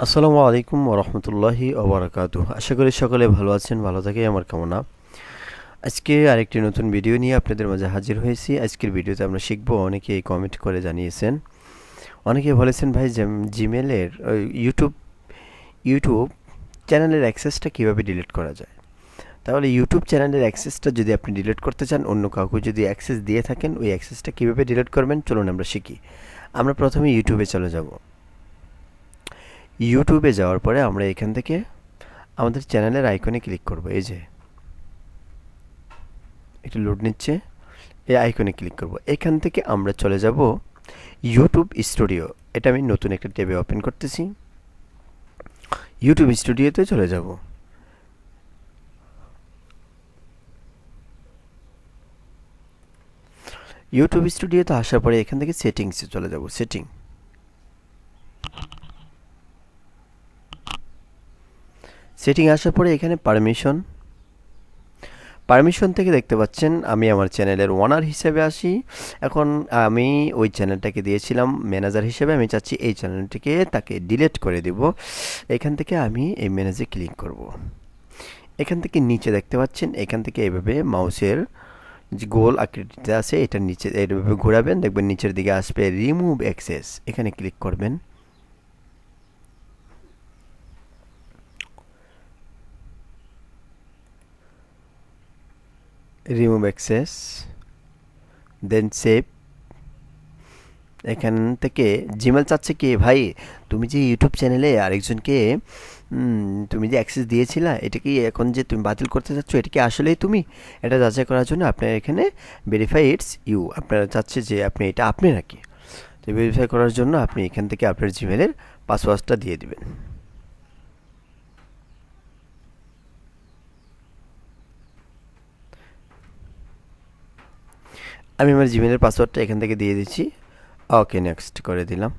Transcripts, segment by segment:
আসসালামু আলাইকুম ওরহমতুল্লাহি ওবরাকাতুহ। আশা করি সকলে ভালো আছেন, ভালো থাকে আমার কামনা। আজকে আরেকটি নতুন ভিডিও নিয়ে আপনাদের মাঝে হাজির হয়েছি। আজকের ভিডিওতে আমরা শিখব, অনেকে কমেন্ট করে জানিয়েছেন, অনেকে বলেছেন ভাই জিমেলের ইউটিউব ইউটিউব চ্যানেলের অ্যাক্সেসটা কীভাবে ডিলিট করা যায়। তাহলে ইউটিউব চ্যানেলের অ্যাক্সেসটা যদি আপনি ডিলিট করতে চান, অন্য কাউকে যদি অ্যাক্সেস দিয়ে থাকেন, ওই অ্যাক্সেসটা কীভাবে ডিলিট করবেন চলুন আমরা শিখি। আমরা প্রথমে ইউটিউবে চলে যাব। ইউটিউবে যাওয়ার পরে আমরা এখান থেকে আমাদের চ্যানেলের আইকনে ক্লিক করব। এই যে একটু লোড নিচ্ছে, এই আইকনে ক্লিক করব। এখান থেকে আমরা চলে যাব ইউটিউব স্টুডিও। এটা আমি নতুন একটা ট্যাবে ওপেন করতেছি। ইউটিউব স্টুডিওতে চলে যাব। ইউটিউব স্টুডিওতে আসার পরে এখান থেকে সেটিংসে চলে যাব। সেটিং আসার পরে এখানে পারমিশন থেকে দেখতে পাচ্ছেন আমি আমার চ্যানেলের ওনার হিসেবে আসি। এখন আমি ওই চ্যানেলটাকে দিয়েছিলাম ম্যানেজার হিসেবে, আমি চাচ্ছি এই চ্যানেলটিকে তাকে ডিলিট করে দিব। এখান থেকে আমি এই ম্যানেজে ক্লিক করব। এখান থেকে নিচে দেখতে পাচ্ছেন, এখান থেকে এভাবে মাউসের যে গোল আকৃতিতে আছে এটা নিচে এইভাবে ঘোরাবেন, দেখবেন নিচের দিকে আসবে রিমুভ অ্যাক্সেস, এখানে ক্লিক করবেন। রিমুভ অ্যাক্সেস, দেন সেভ। এখান থেকে জিমেল চাচ্ছে কি, ভাই তুমি যে ইউটিউব চ্যানেলে আরেকজনকে তুমি যে অ্যাক্সেস দিয়েছিলা, এটা কি এখন যে তুমি বাতিল করতে চাচ্ছ, এটা কি আসলেই তুমি? এটা যাচাই করার জন্য আপনার এখানে ভেরিফাই ইটস ইউ, আপনারা চাচ্ছে যে আপনি এটা আপনি নাকি। তো ভেরিফাই করার জন্য আপনি এখান থেকে আপনার জিমেলের পাসওয়ার্ডটা দিয়ে দিবেন। আমি আমার জিমেলের পাসওয়ার্ডটা এখান থেকে দিয়ে দিচ্ছি। ওকে, নেক্সট করে দিলাম।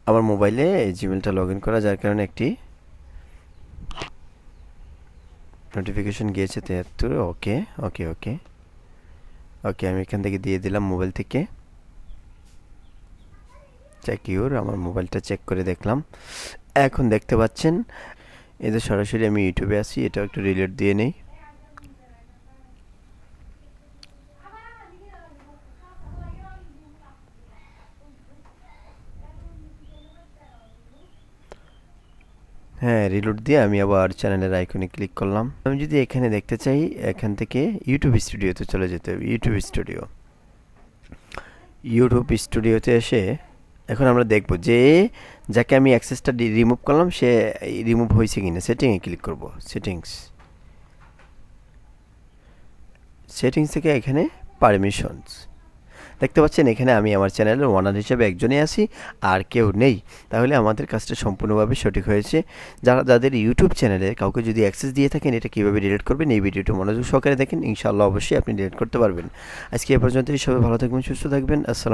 আমার মোবাইলে জিমেলটা লগ ইন করা, যার কারণে একটি নোটিফিকেশন গিয়েছে 73। ওকে ওকে ওকে ওকে, আমি এখান থেকে দিয়ে দিলাম মোবাইল থেকে। চেক ইউর, আমার মোবাইলটা চেক করে দেখলাম। এখন দেখতে পাচ্ছেন এদের সরাসরি আমি ইউটিউবে আসি, এটাও একটু রিলেট দিয়ে নেই। হ্যাঁ, রিলোড দিয়ে আমি আবার চ্যানেলের আইকনে ক্লিক করলাম। আমি যদি এখানে দেখতে চাই, এখান থেকে ইউটিউব স্টুডিওতে চলে যেতে হবে। ইউটিউব স্টুডিওতে এসে এখন আমরা দেখব যে যাকে আমি অ্যাক্সেসটা রিমুভ করলাম সে রিমুভ হয়েছে কিনা। সেটিংয়ে ক্লিক করব। সেটিংস থেকে এখানে পারমিশনস দেখতে পাচ্ছেন, এখানে আমি আমার চ্যানেলের ওনার হিসেবে একজনই আছি, আর কেউ নেই। তাহলে আমাদের কাজটা সম্পূর্ণভাবে সঠিক হয়েছে। যাদের ইউটিউব চ্যানেলে কাউকে যদি অ্যাক্সেস দিয়ে থাকেন, এটা কীভাবে ডিলিট করবেন এই ভিডিওটি মনোযোগ সহকারে দেখেন, ইনশাআল্লাহ অবশ্যই আপনি ডিলিট করতে পারবেন। আজকে এ পর্যন্তই। সবাই ভালো থাকবেন, সুস্থ থাকবেন। আসসালামু